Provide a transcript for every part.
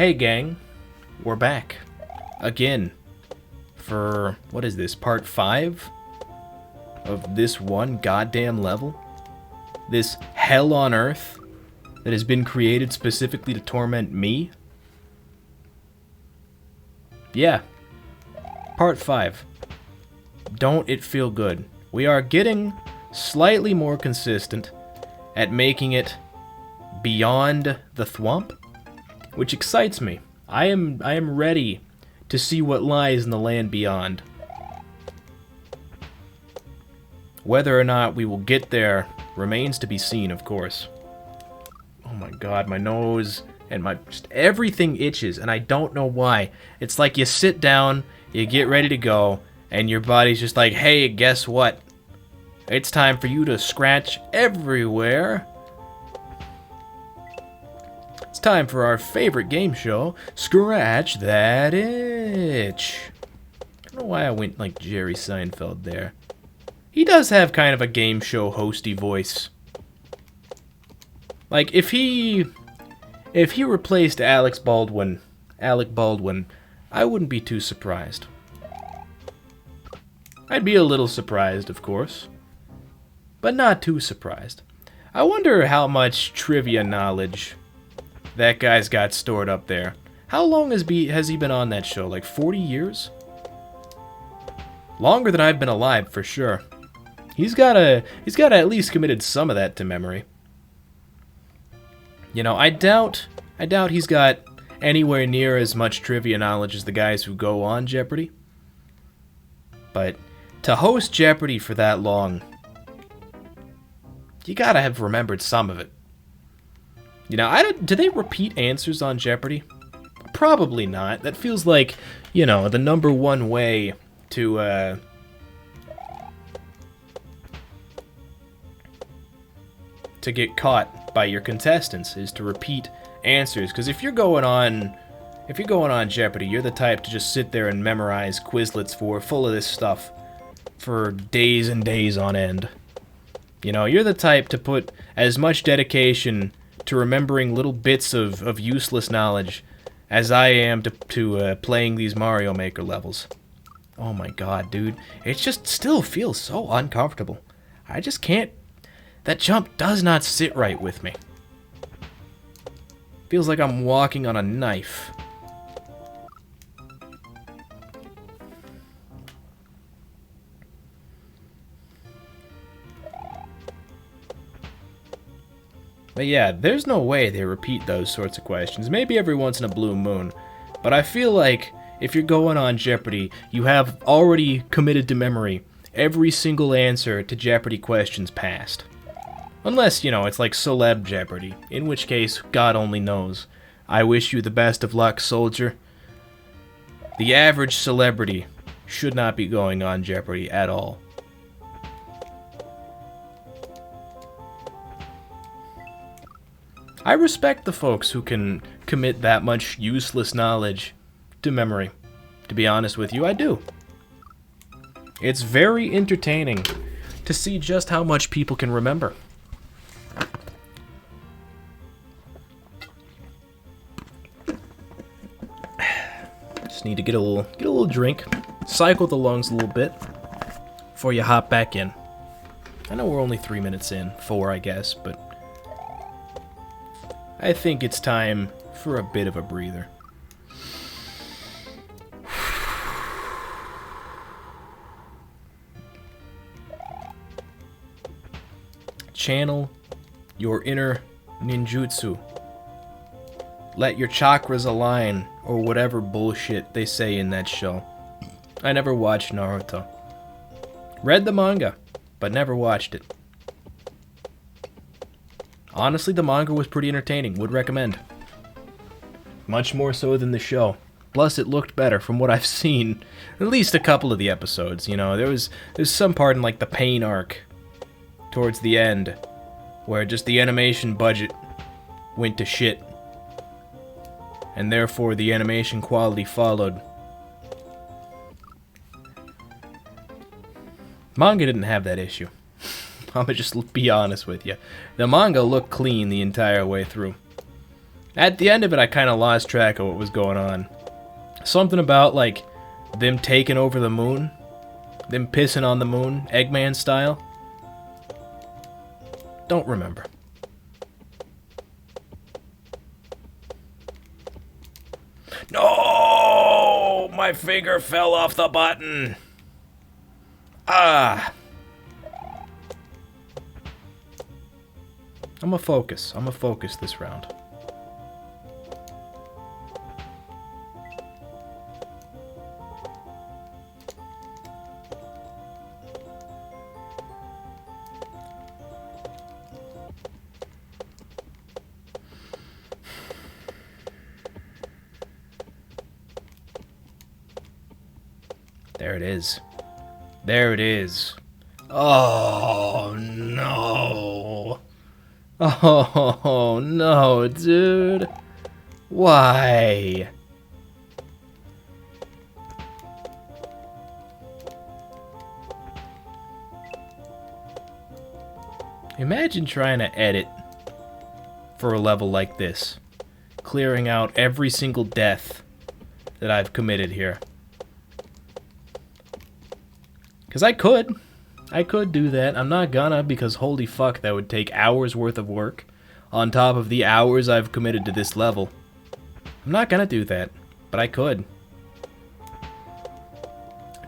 Hey gang, we're back. Again. For, what is this, part 5? Of this one goddamn level? This hell on earth that has been created specifically to torment me? Yeah. Part 5. Don't it feel good? We are getting slightly more consistent at making it beyond the thwomp, which excites me. I am ready to see what lies in the land beyond. Whether or not we will get there remains to be seen, of course. Oh my god, my nose and just everything itches, and I don't know why. It's like you sit down, you get ready to go, and your body's just like, hey, guess what? It's time for you to scratch everywhere. It's time for our favorite game show, Scratch That Itch. I don't know why I went like Jerry Seinfeld there. He does have kind of a game show hosty voice. Like, if he replaced Alec Baldwin, I wouldn't be too surprised. I'd be a little surprised, of course, but not too surprised. I wonder how much trivia knowledge that guy's got stored up there. How long has he been on that show? Like 40 years? Longer than I've been alive, for sure. He's gotta at least committed some of that to memory. You know, I doubt he's got anywhere near as much trivia knowledge as the guys who go on Jeopardy. But to host Jeopardy for that long, you gotta have remembered some of it. You know, do they repeat answers on Jeopardy? Probably not. That feels like, you know, the number one way to get caught by your contestants is to repeat answers. Because if you're going on Jeopardy, you're the type to just sit there and memorize Quizlets full of this stuff for days and days on end. You know, you're the type to put as much dedication to remembering little bits of useless knowledge as I am to playing these Mario Maker levels. Oh my god, dude. It just still feels so uncomfortable. I just can't... That jump does not sit right with me. Feels like I'm walking on a knife. But yeah, there's no way they repeat those sorts of questions. Maybe every once in a blue moon. But I feel like if you're going on Jeopardy, you have already committed to memory every single answer to Jeopardy questions past. Unless, you know, it's like Celeb Jeopardy, in which case, God only knows. I wish you the best of luck, soldier. The average celebrity should not be going on Jeopardy at all. I respect the folks who can commit that much useless knowledge to memory. To be honest with you, I do. It's very entertaining to see just how much people can remember. Just need to get a little drink, cycle the lungs a little bit before you hop back in. I know we're only 3 minutes in, 4 I guess, but I think it's time for a bit of a breather. Channel your inner ninjutsu. Let your chakras align, or whatever bullshit they say in that show. I never watched Naruto. Read the manga, but never watched it. Honestly, the manga was pretty entertaining. Would recommend. Much more so than the show. Plus, it looked better from what I've seen. At least a couple of the episodes, you know. There's some part in, like, the pain arc towards the end where just the animation budget went to shit. And therefore, the animation quality followed. Manga didn't have that issue. I'm gonna just be honest with you. The manga looked clean the entire way through. At the end of it, I kind of lost track of what was going on. Something about, like, them taking over the moon. Them pissing on the moon, Eggman style. Don't remember. No! My finger fell off the button. Ah. I'm gonna focus. I'm gonna focus this round. There it is. There it is. Oh, no. Oh, no, dude. Why? Imagine trying to edit for a level like this. Clearing out every single death that I've committed here. Because I could do that. I'm not gonna, because holy fuck, that would take hours worth of work on top of the hours I've committed to this level. I'm not gonna do that, but I could.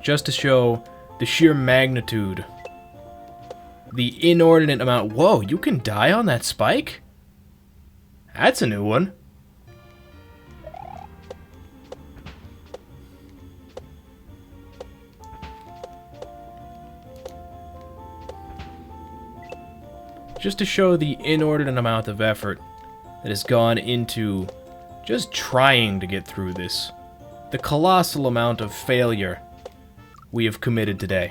Just to show the sheer magnitude. The inordinate amount. Whoa, you can die on that spike? That's a new one. Just to show the inordinate amount of effort that has gone into just trying to get through this. The colossal amount of failure we have committed today.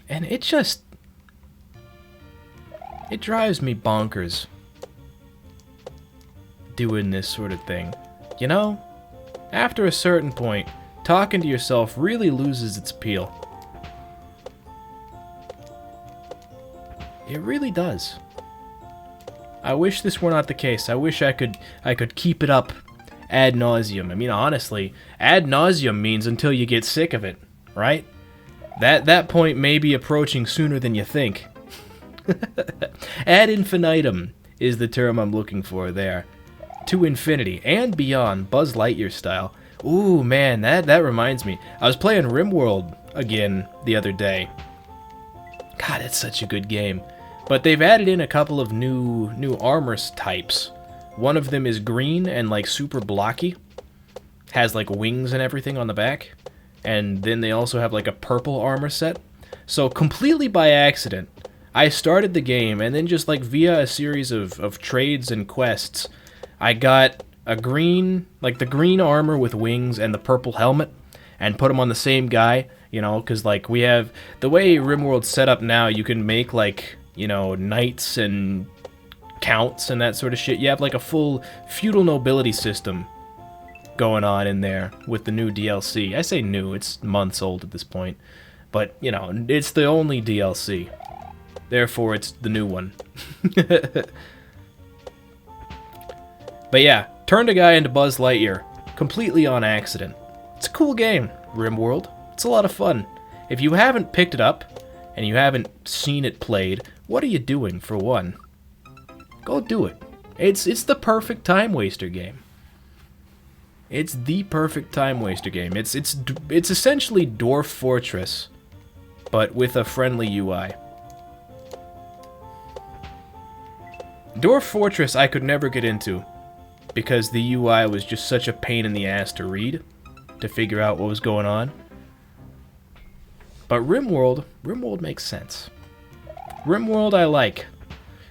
And it drives me bonkers doing this sort of thing. You know, after a certain point, talking to yourself really loses its appeal. It really does. I wish this were not the case. I wish I could keep it up ad nauseum. I mean, honestly, ad nauseum means until you get sick of it, right? That point may be approaching sooner than you think. Ad infinitum is the term I'm looking for there. To infinity and beyond, Buzz Lightyear style. Ooh, man, that reminds me. I was playing RimWorld again the other day. God, it's such a good game. But they've added in a couple of new armor types. One of them is green and like super blocky. Has like wings and everything on the back. And then they also have like a purple armor set. So completely by accident, I started the game and then just like via a series of trades and quests, I got a green, like the green armor with wings and the purple helmet, and put them on the same guy, you know, because like we have, the way RimWorld's set up now, you can make like, you know, knights and counts and that sort of shit. You have like a full feudal nobility system going on in there with the new DLC. I say new, it's months old at this point. But, you know, it's the only DLC. Therefore, it's the new one. But yeah, turned a guy into Buzz Lightyear. Completely on accident. It's a cool game, RimWorld. It's a lot of fun. If you haven't picked it up, and you haven't seen it played, what are you doing, for one? Go do it. It's the perfect time waster game. It's the perfect time waster game. It's essentially Dwarf Fortress, but with a friendly UI. Dwarf Fortress I could never get into, because the UI was just such a pain in the ass to read, to figure out what was going on. But RimWorld makes sense. RimWorld I like.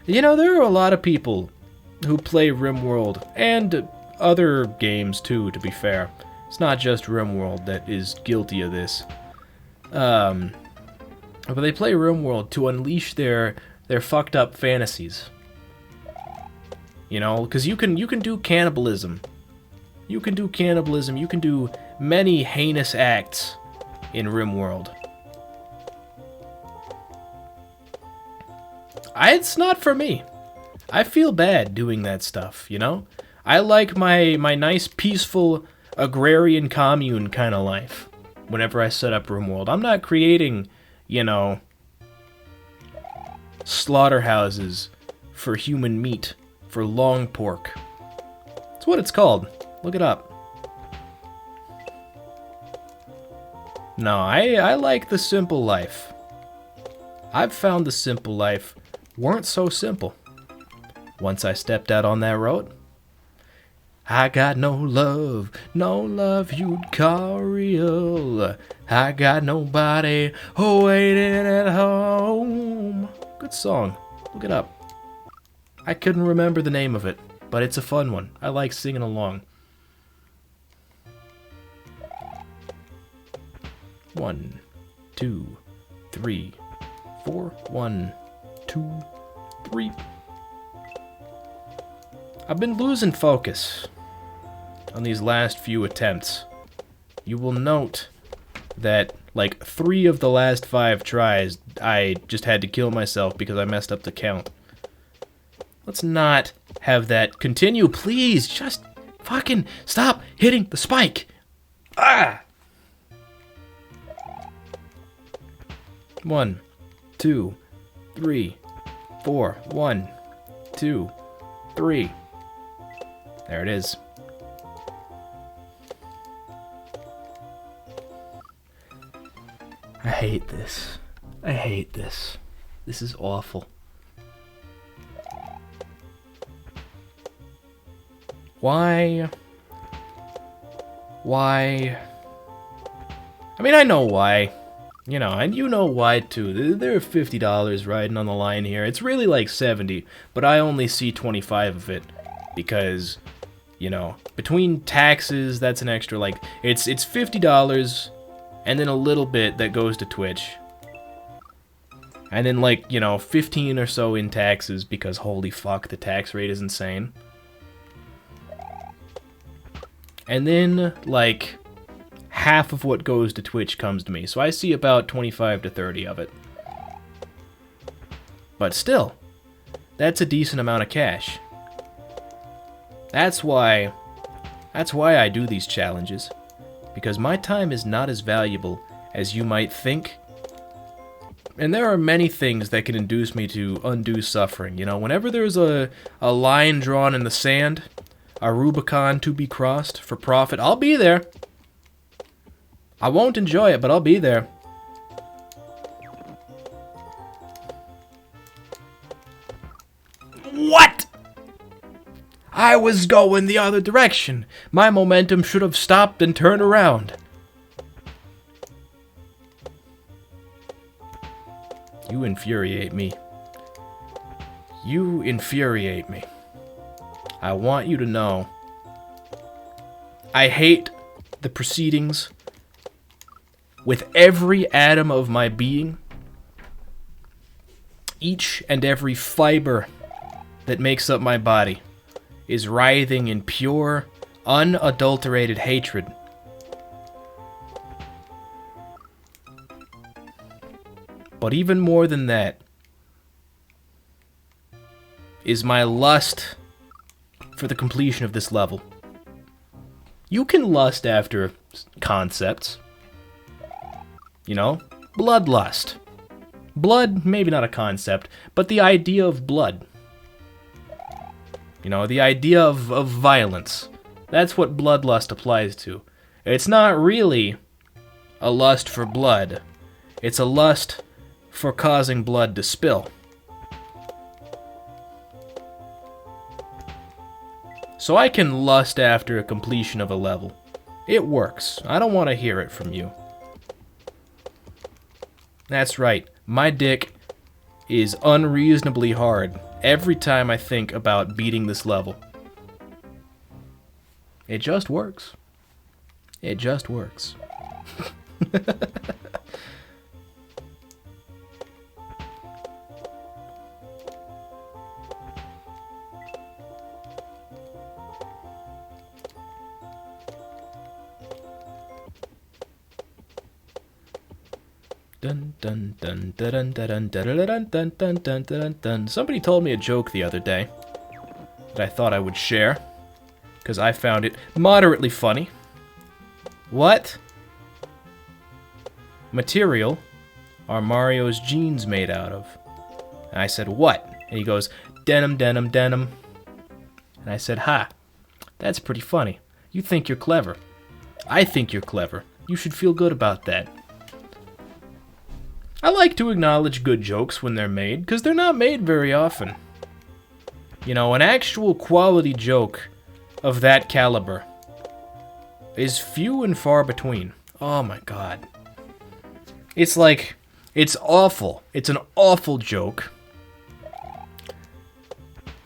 You know, there are a lot of people who play RimWorld, and other games too, to be fair. It's not just RimWorld that is guilty of this. But they play RimWorld to unleash their fucked up fantasies. You know, because you can do cannibalism. You can do cannibalism, you can do many heinous acts in RimWorld. It's not for me. I feel bad doing that stuff, you know? I like my nice, peaceful, agrarian commune kind of life whenever I set up RimWorld. I'm not creating, you know, slaughterhouses for human meat, for long pork. That's what it's called. Look it up. No, I like the simple life. I've found the simple life weren't so simple. Once I stepped out on that road, I got no love you'd call real. I got nobody waiting at home. Good song. Look it up. I couldn't remember the name of it, but it's a fun one. I like singing along. 1, 2, 3, 4. 1, 2, 3. I've been losing focus on these last few attempts. You will note that, like, 3 of the last 5 tries, I just had to kill myself because I messed up the count. Let's not have that continue, please. Just fucking stop hitting the spike. Ah! 1, 2, 3, 4. 1, 2, 3. There it is. I hate this. I hate this. This is awful. Why? I mean, I know why. You know, and you know why too. There are $50 riding on the line here. It's really like 70, but I only see 25 of it because, you know, between taxes, that's an extra, like, it's $50 and then a little bit that goes to Twitch. And then, like, you know, 15 or so in taxes because holy fuck, the tax rate is insane. And then, like, half of what goes to Twitch comes to me. So I see about 25 to 30 of it. But still, that's a decent amount of cash. That's why I do these challenges. Because my time is not as valuable as you might think. And there are many things that can induce me to undo suffering. You know, whenever there's a line drawn in the sand, a Rubicon to be crossed for profit, I'll be there. I won't enjoy it, but I'll be there. What? I was going the other direction. My momentum should have stopped and turned around. You infuriate me. You infuriate me. I want you to know, I hate the proceedings with every atom of my being. Each and every fiber that makes up my body is writhing in pure, unadulterated hatred. But even more than that is my lust for the completion of this level. You can lust after concepts. You know, bloodlust. Blood, maybe not a concept, but the idea of blood. You know, the idea of violence. That's what bloodlust applies to. It's not really a lust for blood. It's a lust for causing blood to spill. So I can lust after a completion of a level. It works. I don't want to hear it from you. That's right. My dick is unreasonably hard every time I think about beating this level. It just works. It just works. Dun dun dun dun dun dun dun dun dun dun dun dun dun. Somebody told me a joke the other day that I thought I would share because I found it moderately funny. What material are Mario's jeans made out of? And I said, what? And he goes, denim, denim, denim. And I said, ha, that's pretty funny. You think you're clever. I think you're clever. You should feel good about that. I like to acknowledge good jokes when they're made, because they're not made very often. You know, an actual quality joke of that caliber is few and far between. Oh my god. It's like, it's awful. It's an awful joke.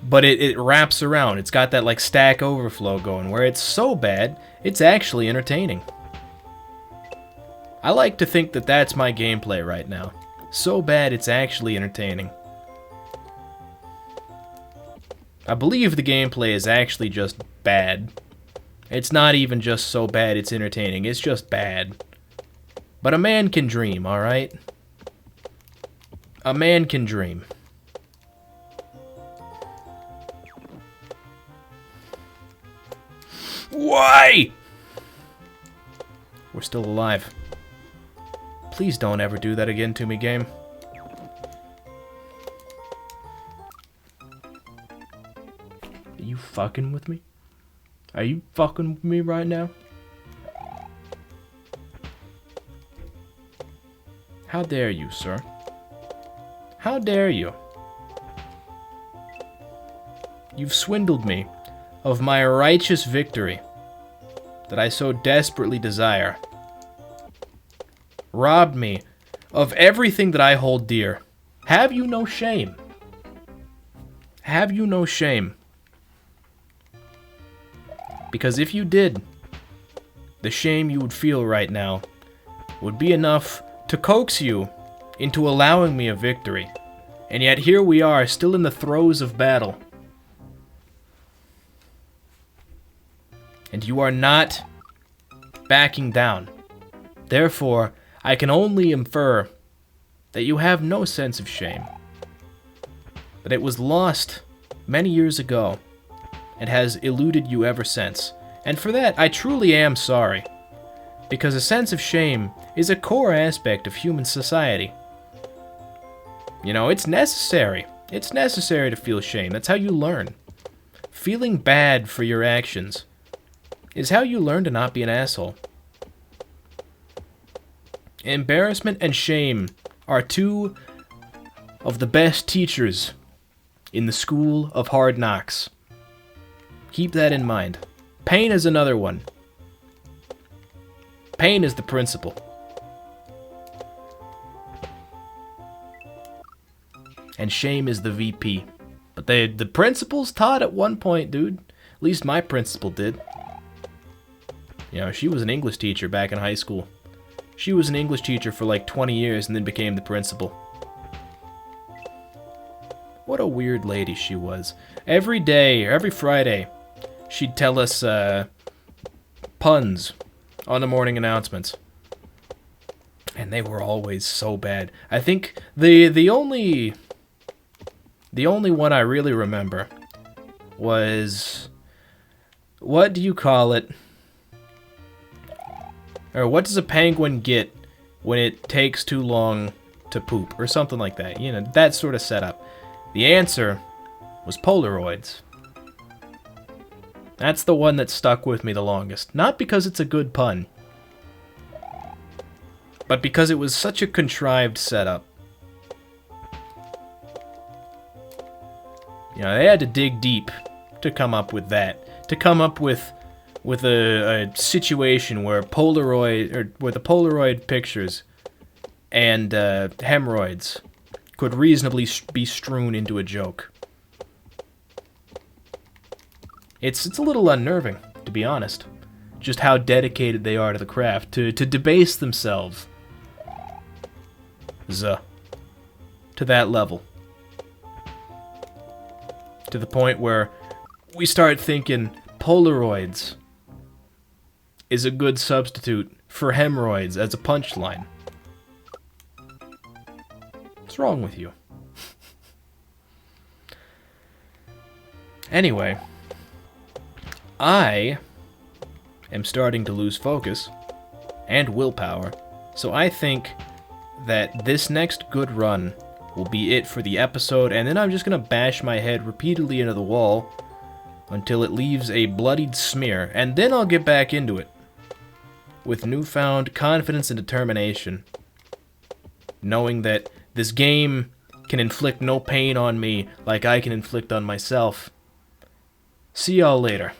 But it wraps around. It's got that like stack overflow going where it's so bad, it's actually entertaining. I like to think that that's my gameplay right now. So bad it's actually entertaining. I believe the gameplay is actually just bad. It's not even just so bad it's entertaining, it's just bad. But a man can dream, alright? A man can dream. Why? We're still alive. Please don't ever do that again to me, game. Are you fucking with me? Are you fucking with me right now? How dare you, sir? How dare you? You've swindled me of my righteous victory that I so desperately desire. Robbed me of everything that I hold dear. Have you no shame? Have you no shame? Because if you did, the shame you would feel right now would be enough to coax you into allowing me a victory. And yet here we are, still in the throes of battle. And you are not backing down. Therefore, I can only infer that you have no sense of shame. That it was lost many years ago and has eluded you ever since. And for that, I truly am sorry. Because a sense of shame is a core aspect of human society. You know, it's necessary. It's necessary to feel shame. That's how you learn. Feeling bad for your actions is how you learn to not be an asshole. Embarrassment and shame are two of the best teachers in the school of hard knocks. Keep that in mind. Pain is another one. Pain is the principal. And shame is the VP. But the principals taught at one point, dude. At least my principal did. You know, she was an English teacher back in high school. She was an English teacher for like 20 years and then became the principal. What a weird lady she was. Every day, or every Friday, she'd tell us puns on the morning announcements. And they were always so bad. I think the only one I really remember was, what do you call it? Or what does a penguin get when it takes too long to poop? Or something like that. You know, that sort of setup. The answer was Polaroids. That's the one that stuck with me the longest. Not because it's a good pun, but because it was such a contrived setup. You know, they had to dig deep to come up with that. To come up with a situation where the Polaroid pictures and hemorrhoids could reasonably be strewn into a joke. It's a little unnerving, to be honest, just how dedicated they are to the craft, to debase themselves to that level. To the point where we start thinking Polaroids is a good substitute for hemorrhoids as a punchline. hell's wrong with you? Anyway, I am starting to lose focus and willpower, so I think that this next good run will be it for the episode, and then I'm just going to bash my head repeatedly into the wall until it leaves a bloodied smear, and then I'll get back into it with newfound confidence and determination, knowing that this game can inflict no pain on me like I can inflict on myself. See y'all later.